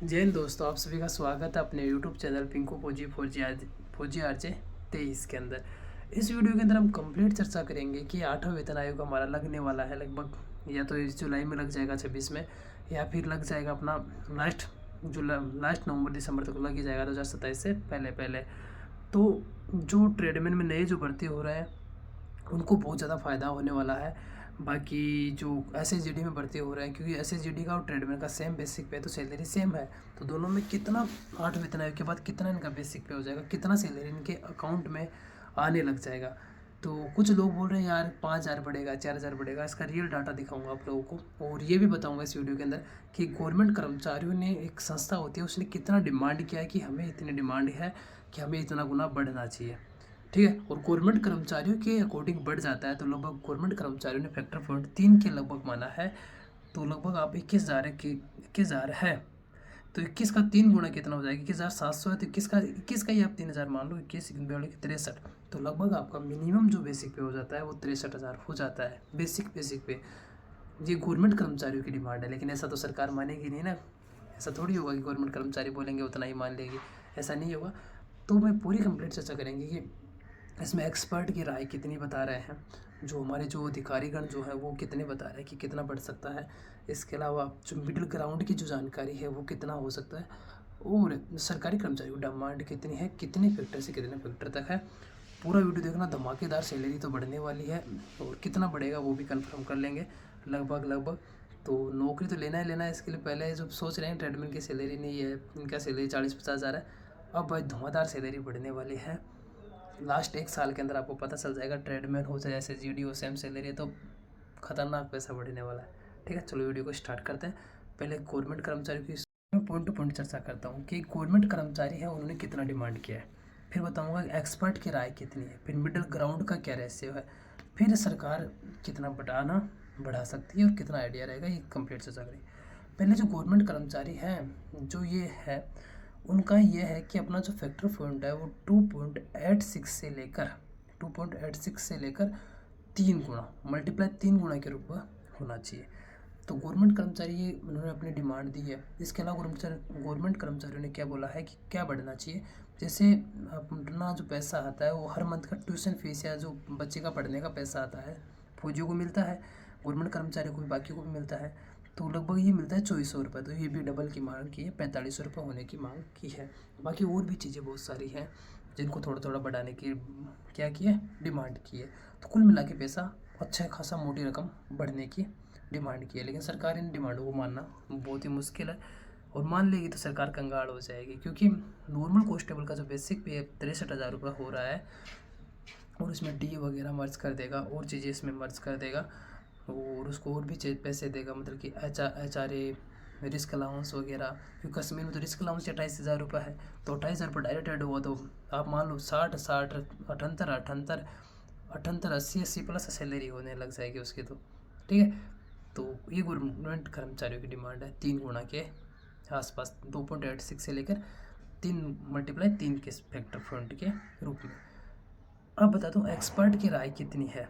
जय हिंद दोस्तों, आप सभी का स्वागत है अपने यूट्यूब चैनल पिंकू फौजी फौजी आरजे 23 के अंदर। इस वीडियो के अंदर हम कंप्लीट चर्चा करेंगे कि 8वां वेतन आयोग हमारा लगने वाला है लगभग, या तो इस जुलाई में लग जाएगा 26 में, या फिर लग जाएगा अपना लास्ट नवंबर दिसंबर तक लग ही जाएगा 2027 से पहले पहले। तो जो ट्रेडमैन में नए जो भर्ती हो रहे हैं उनको बहुत ज़्यादा फ़ायदा होने वाला है। बाकी जो एसएसजीडी में भर्ती हो रहे हैं, क्योंकि एसएसजीडी का और ट्रेडमैन का सेम बेसिक पे, तो सैलरी सेम है, तो दोनों में कितना 8 वेतन आयोग के बाद कितना इनका बेसिक पे हो जाएगा, कितना सैलरी इनके अकाउंट में आने लग जाएगा। तो कुछ लोग बोल रहे हैं यार 5,000 बढ़ेगा, 4,000 बढ़ेगा। इसका रियल डाटा दिखाऊंगा आप लोगों को, और ये भी बताऊंगा इस वीडियो के अंदर कि गवर्नमेंट कर्मचारियों ने, एक संस्था होती है उसने कितना डिमांड किया है कि हमें इतनी डिमांड है कि हमें इतना गुना बढ़ना चाहिए। ठीक है, और गवर्नमेंट कर्मचारियों के अकॉर्डिंग बढ़ जाता है, तो लगभग गवर्नमेंट कर्मचारियों ने फैक्टर पॉइंट 3 के लगभग माना है। तो लगभग आप 21,000 है, तो 21 का 3 गुना कितना हो जाएगा, 21,700 है, तो 21 का ही आप 3,000 मान लो, 63। तो लगभग आपका मिनिमम जो बेसिक पे हो जाता है वो 63,000 हो जाता है बेसिक पे। ये गवर्नमेंट कर्मचारियों की डिमांड है, लेकिन ऐसा तो सरकार मानेगी नहीं ना। ऐसा थोड़ी होगा कि गवर्नमेंट कर्मचारी बोलेंगे उतना ही मान लेगी, ऐसा नहीं होगा। तो मैं पूरी कंप्लीट चर्चा करेंगे कि इसमें एक्सपर्ट की राय कितनी बता रहे हैं, जो हमारे जो अधिकारीगण जो है वो कितने बता रहे हैं कि कितना बढ़ सकता है। इसके अलावा जो मिडिल ग्राउंड की जो जानकारी है वो कितना हो सकता है, और सरकारी कर्मचारी की डिमांड कितनी है, कितने फैक्टर से कितने फैक्टर तक है। पूरा वीडियो देखना, धमाकेदार सैलरी तो बढ़ने वाली है, और कितना बढ़ेगा वो भी कंफर्म कर लेंगे लगभग। तो नौकरी तो लेना है। इसके लिए पहले जो सोच रहे हैं ट्रेडमैन की सैलरी नहीं है, इनका सैलरी 40-50 हज़ार है। अब भाई धुआंधार सैलरी बढ़ने वाली है। लास्ट 1 साल के अंदर आपको पता चल जाएगा, ट्रेडमैन हो चाहे जैसे जीडी हो, सेम सैलरी है, तो खतरनाक पैसा बढ़ने वाला है। ठीक है, चलो वीडियो को स्टार्ट करते हैं। पहले गवर्नमेंट कर्मचारी की मैं पॉइंट टू पॉइंट चर्चा करता हूँ कि गवर्नमेंट कर्मचारी है उन्होंने कितना डिमांड किया है, फिर बताऊँगा एक्सपर्ट की राय कितनी है, फिर मिडिल ग्राउंड का क्या रेशियो है, फिर सरकार कितना बढ़ा सकती है और कितना आइडिया रहेगा, ये कंप्लीट चर्चा करें। पहले जो गवर्नमेंट कर्मचारी हैं जो ये है, उनका ये है कि अपना जो फैक्टर पॉइंट है वो 2.86 से लेकर 3 गुना, मल्टीप्लाई 3 गुना के रूप में होना चाहिए। तो गवर्नमेंट कर्मचारी ये उन्होंने अपनी डिमांड दी है। इसके अलावा गवर्नमेंट कर्मचारियों ने क्या बोला है कि क्या बढ़ना चाहिए, जैसे अपना जो पैसा आता है वो हर मंथ का ट्यूशन फीस या जो बच्चे का पढ़ने का पैसा आता है, फौजियों को मिलता है, गवर्नमेंट कर्मचारियों को भी, बाकी को भी मिलता है। तो लगभग ये मिलता है 2400 रुपये, तो ये भी डबल की मांग की है, 4500 रुपये होने की मांग की है। बाकी और भी चीज़ें बहुत सारी हैं जिनको थोड़ा थोड़ा बढ़ाने की क्या की है, डिमांड की है। तो कुल मिला के पैसा अच्छा खासा मोटी रकम बढ़ने की डिमांड की है, लेकिन सरकार इन डिमांडों को मानना बहुत ही मुश्किल है, और मान लेगी तो सरकार कंगाल हो जाएगी, क्योंकि नॉर्मल कॉन्स्टेबल का जो बेसिक पे 63,000 रुपये हो रहा है, और इसमें डी वगैरह मर्ज कर देगा और चीज़ें इसमें मर्ज कर देगा, और उसको और भी पैसे देगा, मतलब कि HRA, रिस्क अलाउंस वगैरह। क्योंकि कश्मीर में तो रिस्क अलाउंस 28,000 रुपये है, तो 28,000 रुपये डायरेक्ट ऐड हुआ, तो आप मान लो 60 अठहत्तर 80 प्लस सैलरी होने लग जाएगी उसकी। तो ठीक है, तो ये गवर्नमेंट कर्मचारियों की डिमांड है 3 गुना के आसपास, 2.86 से लेकर 3 के फैक्टर फ्रंट के रूप में। अब बताता हूँ एक्सपर्ट की राय कितनी है,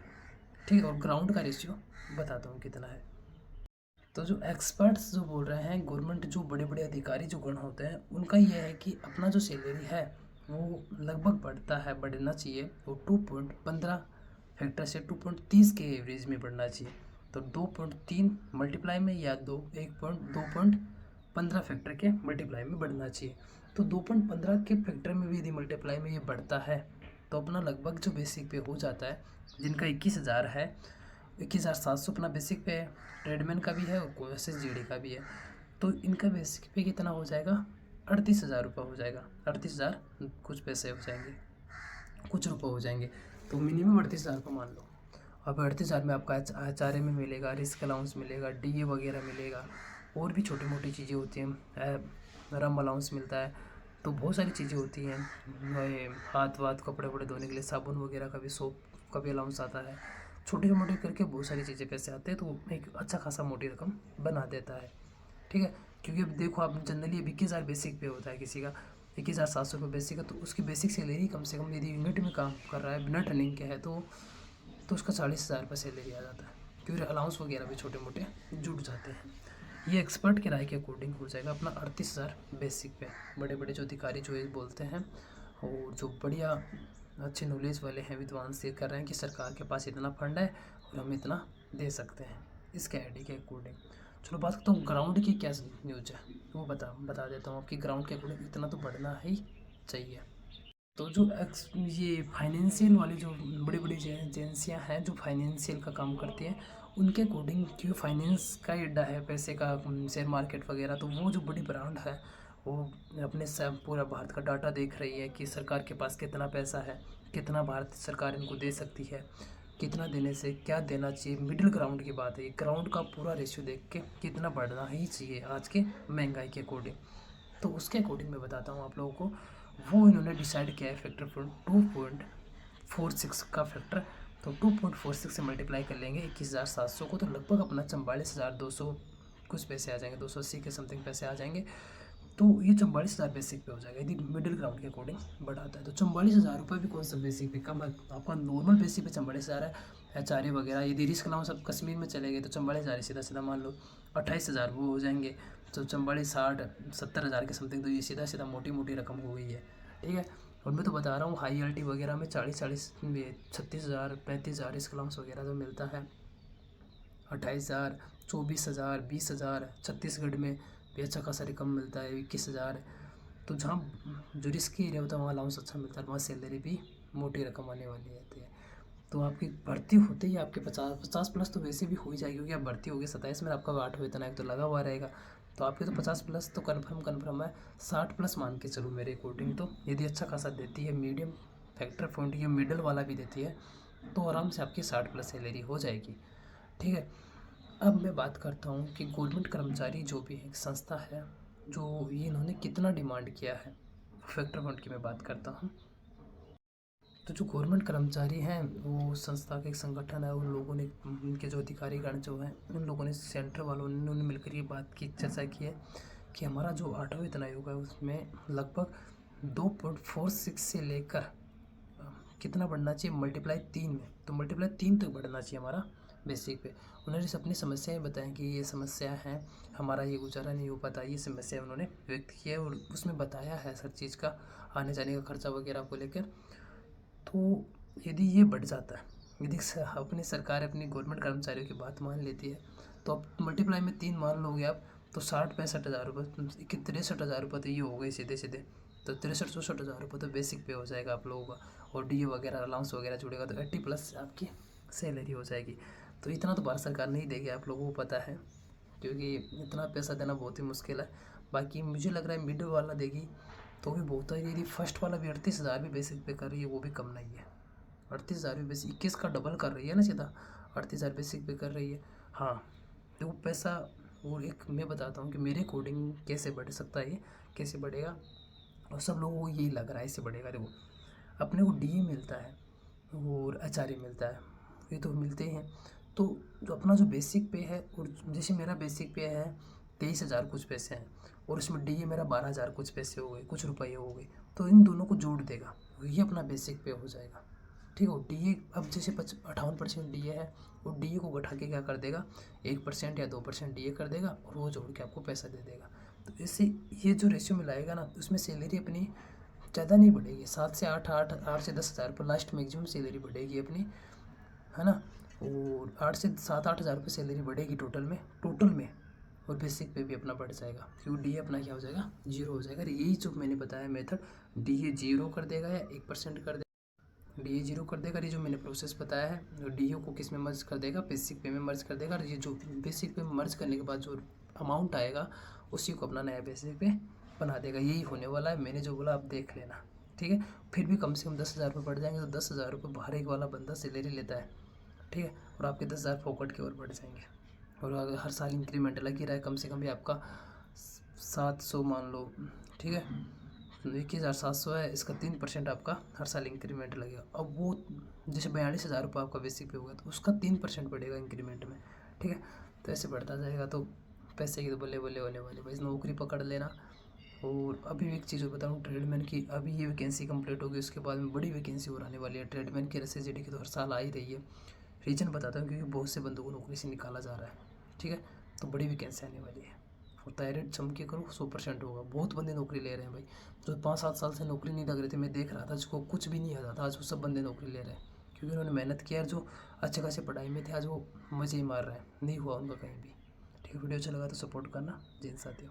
ठीक है, और ग्राउंड का रेशियो बताता हूँ कितना है। तो जो एक्सपर्ट्स जो बोल रहे हैं, गवर्नमेंट जो बड़े बड़े अधिकारी जो गण होते हैं, उनका ये है कि अपना जो सैलरी है वो लगभग बढ़ना चाहिए, वो 2.15 फैक्टर से 2.30 के एवरेज में बढ़ना चाहिए। तो 2.3 मल्टीप्लाई में, या 2.15 फैक्टर के मल्टीप्लाई में बढ़ना चाहिए। तो 2.15 के फैक्टर में भी यदि मल्टीप्लाई में ये बढ़ता है, तो अपना लगभग जो बेसिक पे हो जाता है, जिनका 21,000 है, 21,700 अपना बेसिक पे है, ट्रेडमैन का भी है और SSGD का भी है, तो इनका बेसिक पे कितना हो जाएगा, 38,000 रुपये हो जाएगा। 38,000 कुछ पैसे हो जाएंगे, कुछ रुपये हो जाएंगे, तो मिनिमम 38,000 रुपये मान लो। अब 38,000 में आपका HRA में मिलेगा, रिस्क अलाउंस मिलेगा, DA वगैरह मिलेगा, और भी छोटी मोटी चीज़ें होती हैं, रम अलाउंस मिलता है, तो बहुत सारी चीज़ें होती हैं। हाथ कपड़े वपड़े धोने के लिए साबुन वगैरह का भी, सोप का भी अलाउंस आता है। छोटे मोटे करके बहुत सारी चीज़ें पैसे आते हैं, तो एक अच्छा खासा मोटी रकम बना देता है। ठीक है, क्योंकि अब देखो आप जनरली अब 21,000 बेसिक पे होता है किसी का, 21,700 रुपये बेसिक है, तो उसकी बेसिक सैलरी कम से कम, यदि यूनिट में काम कर रहा है बिना ट्रेनिंग के है, तो उसका 40,000 रुपये सैलरी आ जाता है, क्योंकि अलाउंस वगैरह भी छोटे मोटे जुट जाते हैं। ये एक्सपर्ट के राय के अकॉर्डिंग हो जाएगा अपना 38,000 बेसिक पे। बड़े बड़े जो अधिकारी जो ये बोलते हैं और जो बढ़िया अच्छे नॉलेज वाले हैं विद्वान से कर रहे हैं कि सरकार के पास इतना फंड है और हम इतना दे सकते हैं इसके आईडी के अकॉर्डिंग। चलो बात करता हूँ ग्राउंड की क्या न्यूज है, वो बता देता हूँ आपकी। ग्राउंड के अकॉर्डिंग इतना तो बढ़ना ही चाहिए। तो जो ये फाइनेंशियल वाली जो बड़ी बड़ी एजेंसियां हैं जो फाइनेंशियल का काम करती हैं उनके अकॉर्डिंग, क्योंकि फाइनेंस का अड्डा है पैसे का, शेयर मार्केट वगैरह, तो वो जो बड़ी ब्रांड है वो अपने पूरा भारत का डाटा देख रही है कि सरकार के पास कितना पैसा है, कितना भारत सरकार इनको दे सकती है, कितना देने से क्या देना चाहिए। मिडिल ग्राउंड की बात है, ग्राउंड का पूरा रेशियो देख के कितना बढ़ना ही चाहिए आज के महंगाई के अकॉर्डिंग। तो उसके अकॉर्डिंग मैं बताता हूँ आप लोगों को। वो इन्होंने डिसाइड किया है फैक्टर फॉर 2.46 का फैक्टर। तो 2.46 से मल्टीप्लाई कर लेंगे 21,700 को, तो लगभग अपना 44,200 कुछ पैसे आ जाएंगे, 280 के समथिंग पैसे आ जाएंगे। तो ये 44,000 बेसिक पे हो जाएगा यदि मिडिल ग्राउंड के अकॉर्डिंग बढ़ाता है। तो 44,000 रुपये भी कौन सा बेसिक पे कम है, आपका नॉर्मल बेसिक पे 44,000 है। HRA वगैरह यदि रिस्क ना हो सब कश्मीर में चले गए तो 44,000 सीधा सीधा मान लो 28,000 वो हो जाएंगे। तो 44, 60, 70,000 के समथिंग, तो ये सीधा सीधा मोटी मोटी रकम हो गई है, ठीक है। और मैं तो बता रहा हूँ हाई एल टी वगैरह में 40 में 36,000, 35,000 रिस्क अलाउंस वगैरह तो मिलता है। 28,000, 24,000, 20,000, छत्तीसगढ़ में भी अच्छा खासा रकम मिलता है 21,000। तो जहाँ जो रिस्क एरिया होता है वहाँ अलाउंस अच्छा मिलता है, वहाँ सैलरी भी मोटी रकम आने वाली रहती है। तो आपकी भर्ती होते ही आपके 50 प्लस तो वैसे भी हो ही जाएगी, क्योंकि आप भर्ती होगी 27 में, आपका 8 वेतन आयोग तो लगा हुआ रहेगा। तो आपके तो 50 प्लस तो कन्फर्म है। 60 प्लस मान के चलो मेरे अकॉर्डिंग, तो यदि अच्छा खासा देती है मीडियम फैक्टर पॉइंट या मिडल वाला भी देती है तो आराम से आपकी 60 प्लस सैलरी हो जाएगी, ठीक है। अब मैं बात करता हूँ कि गवर्नमेंट कर्मचारी जो भी एक संस्था है जो ये इन्होंने कितना डिमांड किया है, फैक्टर पॉइंट की मैं बात करता हूँ। तो जो गवर्नमेंट कर्मचारी हैं वो संस्था के एक संगठन है, उन लोगों ने, उनके जो अधिकारीगण जो हैं उन लोगों ने, सेंटर वालों ने, उन्होंने मिलकर ये बात की, चर्चा की है कि हमारा जो 8वां वेतन आयोग है उसमें लगभग 2.46 से लेकर कितना बढ़ना चाहिए, मल्टीप्लाई 3 में, तो मल्टीप्लाई 3 तक बढ़ना चाहिए हमारा बेसिक पे। उन्होंने अपनी समस्याएं बताई कि ये समस्या है, हमारा ये गुजारा नहीं हो पाता, ये समस्या उन्होंने व्यक्त की है और उसमें बताया है हर चीज़ का, आने जाने का खर्चा वगैरह को लेकर। तो यदि ये बढ़ जाता है, यदि अपनी सरकार अपनी गवर्नमेंट कर्मचारियों की बात मान लेती है, तो अब मल्टीप्लाई में 3 मान लोगे आप, तो 60-65 हज़ार रुपये, 63,000 रुपये तो ये हो गए सीधे सीधे। तो 63-64 हज़ार रुपये तो बेसिक पे हो जाएगा आप लोगों का, और DA वगैरह अलाउंस वगैरह जुड़ेगा तो 80 प्लस आपकी सैलरी हो जाएगी। तो इतना तो भारत सरकार नहीं देगी, आप लोगों को पता है, क्योंकि इतना पैसा देना बहुत ही मुश्किल है। बाकी मुझे लग रहा है मिडिल वाला देगी तो भी बहुत है। यदि फर्स्ट वाला भी 38,000 भी बेसिक पे कर रही है वो भी कम नहीं है। 38,000 भी बेसिक 21 का डबल कर रही है ना, सीधा 38,000 बेसिक पे कर रही है। हाँ, तो वो पैसा, और एक मैं बताता हूँ कि मेरे अकॉर्डिंग कैसे बढ़ सकता है, ये कैसे बढ़ेगा, और सब लोगों को यही लग रहा है इससे बढ़ेगा। देखो अपने को DA मिलता है और HRA मिलता है, ये तो मिलते हैं। तो जो अपना जो बेसिक पे है, और जैसे मेरा बेसिक पे है 23,000 कुछ पैसे हैं, और उसमें DA मेरा 12,000 कुछ पैसे हो गए, कुछ रुपये हो गए, तो इन दोनों को जोड़ देगा, ये अपना बेसिक पे हो जाएगा, ठीक है। DA अब जैसे 58% DA है, वो DA को घटा के क्या कर देगा, 1% या 2% DA कर देगा और वो जोड़ के आपको पैसा दे देगा। तो इससे ये जो रेशियो मिलाएगा ना, उसमें सैलरी अपनी ज़्यादा नहीं बढ़ेगी, 7 से 8 से 10,000 रुपये लास्ट मैक्सिमम सैलरी बढ़ेगी अपनी, है ना। और 8 से 7-8 हज़ार रुपये सैलरी बढ़ेगी टोटल में, और बेसिक पे भी अपना बढ़ जाएगा, क्योंकि DA अपना क्या हो जाएगा, 0 हो जाएगा। यही जो मैंने बताया मेथड, DA 0 कर देगा या 1% कर देगा, DA 0 कर देगा, ये जो मैंने प्रोसेस बताया है, और DA को किस में मर्ज कर देगा, बेसिक पे में मर्ज कर देगा, और ये जो बेसिक पे मर्ज करने के बाद जो अमाउंट आएगा उसी को अपना नया बेसिक पे बना देगा। यही होने वाला है, मैंने जो बोला आप देख लेना, ठीक है। फिर भी कम से कम 10,000 रुपये बढ़ जाएंगे, तो 10,000 रुपये बाहर एक वाला बंदा सैलरी लेता है, ठीक है, और आपके 10,000 फोकट के और बढ़ जाएंगे। और अगर हर साल इंक्रीमेंट लग ही रहा है, कम से कम भी आपका 700 मान लो, ठीक है, 21,700 है, इसका 3% आपका हर साल इंक्रीमेंट लगेगा। अब वो जैसे 42,000 रुपये आपका बेसिक पे होगा, तो उसका 3% बढ़ेगा इंक्रीमेंट में, ठीक है। तो ऐसे बढ़ता जाएगा, तो पैसे की तो बल्ले बल्ले होने वाले, भाई नौकरी पकड़ लेना। और अभी एक चीज़ बताऊँ ट्रेडमैन की, अभी ये वैकेंसी कंप्लीट होगी, उसके बाद में बड़ी वैकेंसी और आने वाली है ट्रेडमैन की। SSGD की तो हर साल आ ही रही है। रीज़न बताता हूँ, क्योंकि बहुत से बंदों को नौकरी से निकाला जा रहा है, ठीक है। तो बड़ी वैकेंसी आने वाली है। और थायराइड जम के करो 100% होगा। बहुत बंदे नौकरी ले रहे हैं भाई, जो 5-7 साल से नौकरी नहीं लग रहे थे, मैं देख रहा था जिसको कुछ भी नहीं आता था, आज वो सब बंदे नौकरी ले रहे हैं क्योंकि उन्होंने मेहनत किया। जो अच्छे खासे पढ़ाई में थे आज वो मज़े ही मार रहे हैं, नहीं हुआ उनका कहीं भी। ठीक है, वीडियो अच्छा लगा तो सपोर्ट करना। जय हिंद साथियों।